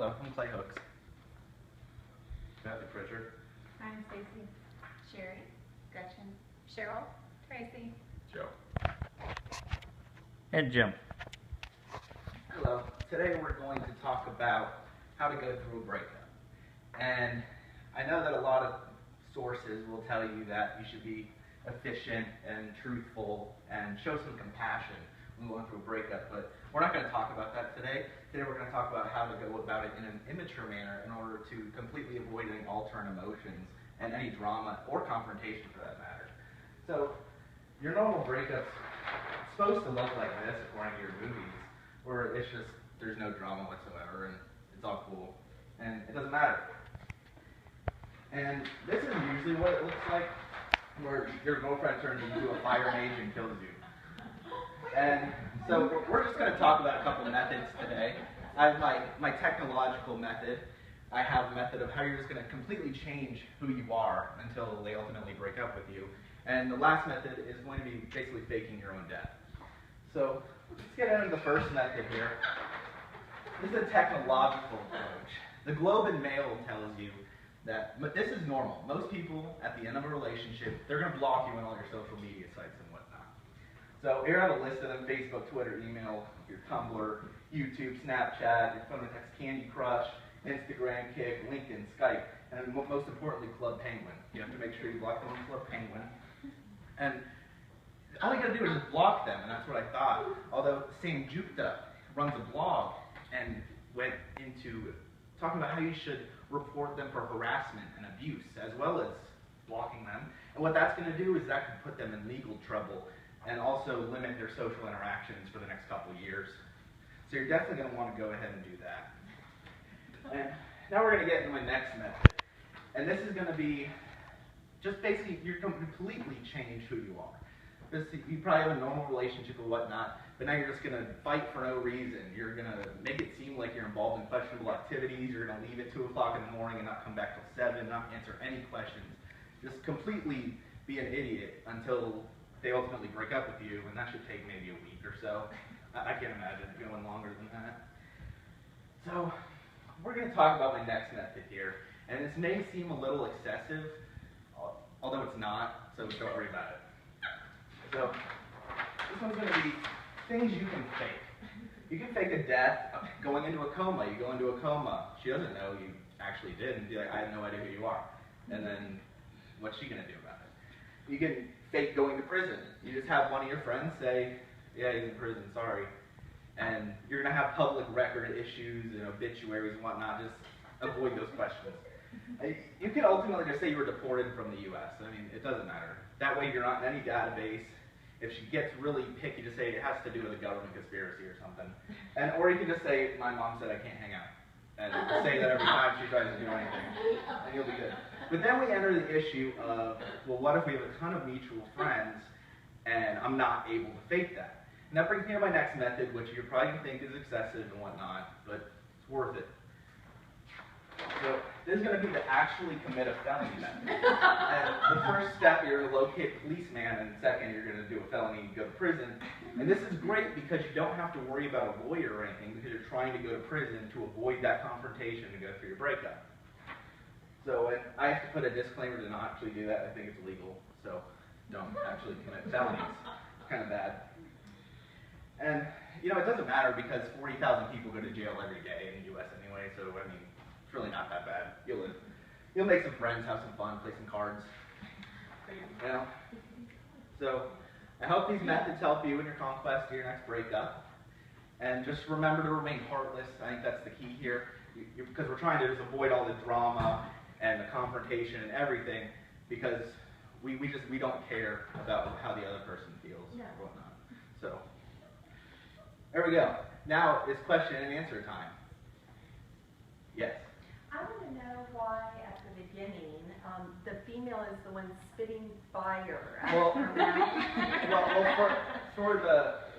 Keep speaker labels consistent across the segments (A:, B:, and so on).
A: Hello, I'm Clay Hooks. Matthew Pritchard.
B: I'm Stacy. Sherry. Gretchen. Cheryl. Tracy.
A: Joe.
C: And Jim.
A: Hello. Today we're going to talk about how to go through a breakup. And I know that a lot of sources will tell you that you should be efficient and truthful and show some compassion when going through a breakup, but we're not going to talk about that today. Today we're going to talk about how to go about it in an immature manner in order to completely avoid any alternate emotions and any drama or confrontation for that matter. So your normal breakup's supposed to look like this according to your movies, where it's just there's no drama whatsoever and it's all cool and it doesn't matter. And this is usually what it looks like, where your girlfriend turns into a fire mage and kills you. And so we're just going to talk about a couple of methods today. I have my technological method. I have a method of how you're just going to completely change who you are until they ultimately break up with you. And the last method is going to be basically faking your own death. So let's get into the first method here. This is a technological approach. The Globe and Mail tells you that, but this is normal. Most people, at the end of a relationship, they're going to block you on all your social media sites and whatnot. So here I have a list of them: Facebook, Twitter, email, your Tumblr, YouTube, Snapchat, your phone and text, Candy Crush, Instagram, Kik, LinkedIn, Skype, and most importantly, Club Penguin. You have to make sure you block them on Club Penguin. And all you got to do is just block them, and that's what I thought. Although Sam Jukta runs a blog and went into talking about how you should report them for harassment and abuse, as well as blocking them. And what that's going to do is that could put them in legal trouble and also limit their social interactions for the next couple of years. So you're definitely going to want to go ahead and do that. And now we're going to get into my next method. And this is going to be just basically, you're going to completely change who you are. You probably have a normal relationship or whatnot, but now you're just going to fight for no reason. You're going to make it seem like you're involved in questionable activities. You're going to leave at 2 o'clock in the morning and not come back till 7, not answer any questions. Just completely be an idiot until they ultimately break up with you, and that should take maybe a week or so. I can't imagine it going longer than that. So we're going to talk about my next method here, and this may seem a little excessive, although it's not, so don't worry about it. So this one's going to be things you can fake. You can fake a death going into a coma. You go into a coma. She doesn't know you actually did, and be like, I have no idea who you are. And then what's she going to do about it? You can fake going to prison. You just have one of your friends say, yeah, he's in prison, sorry. And you're going to have public record issues and obituaries and whatnot. Just avoid those questions. You could ultimately just say you were deported from the U.S. I mean, it doesn't matter. That way you're not in any database. If she gets really picky, just say it has to do with a government conspiracy or something. Or you can just say, my mom said I can't hang out. And say that every time she tries to do anything. And you'll be good. But then we enter the issue of, well, what if we have a ton of mutual friends and I'm not able to fake that? And that brings me to my next method, which you're probably going to think is excessive and whatnot, but it's worth it. So this is going to be to actually commit a felony method. And the first step, you're going to locate a policeman, and second, you're going to do a felony and go to prison. And this is great because you don't have to worry about a lawyer or anything because you're trying to go to prison to avoid that confrontation and go through your breakup. So I have to put a disclaimer to not actually do that. I think it's illegal, so don't actually commit felonies. It's kind of bad. And, you know, it doesn't matter because 40,000 people go to jail every day in the U.S. anyway, so, I mean, it's really not that bad. You'll make some friends, have some fun, play some cards. You know? So, I hope these methods help you in your conquest to your next breakup. And just remember to remain heartless. I think that's the key here. Because we're trying to just avoid all the drama and the confrontation and everything, because we don't care about how the other person feels or whatnot. So, there we go. Now it's question and answer time. Yes?
D: I want to know why at the beginning the female is the one spitting fire out of her mouth.
A: For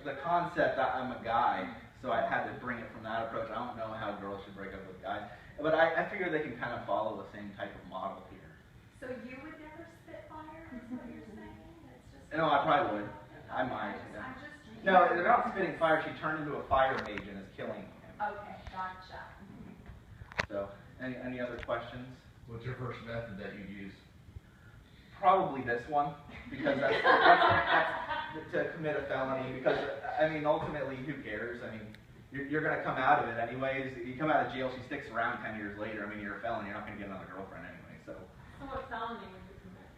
A: the concept, I'm a guy, so I had to bring it from that approach. I don't know how girls should break up with guys, but I figure they can kind of follow the same type of model here.
D: So you would never spit fire, is what you're saying? It's just
A: No, I probably would. I might. Yeah. No, they're not spitting fire. She turned into a fire mage and is killing him.
D: Okay, gotcha.
A: So, any other questions?
C: What's your first method that you use?
A: Probably this one, because that's to commit a felony, because, I mean, ultimately, who cares? I mean, you're going to come out of it anyways. You come out of jail, she sticks around 10 years later. I mean, you're a felon, you're not going to get another girlfriend anyway, so.
E: So what felony would you commit?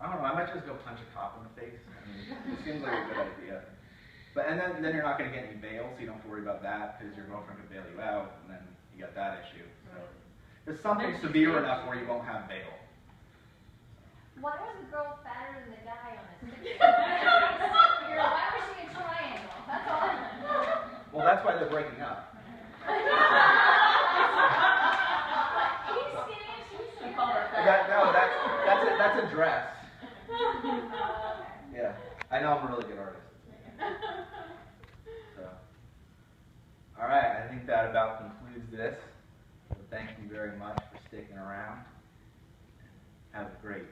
A: I don't know, I might just go punch a cop in the face. I mean, it seems like a good idea. But, and then you're not going to get any bail, so you don't have to worry about that, because your girlfriend could bail you out, and then you got that issue. So. There's something severe enough where you won't have bail.
B: Why was the girl fatter than the guy on the stick? Why was she a triangle? That's all I know.
A: Well, that's why they're breaking up.
B: He's skinny and she's
E: You call her
B: fat.
A: No, that's a dress.
B: Okay.
A: Yeah, I know I'm a really good artist. So, all right, I think that about concludes this. So thank you very much for sticking around. Have a great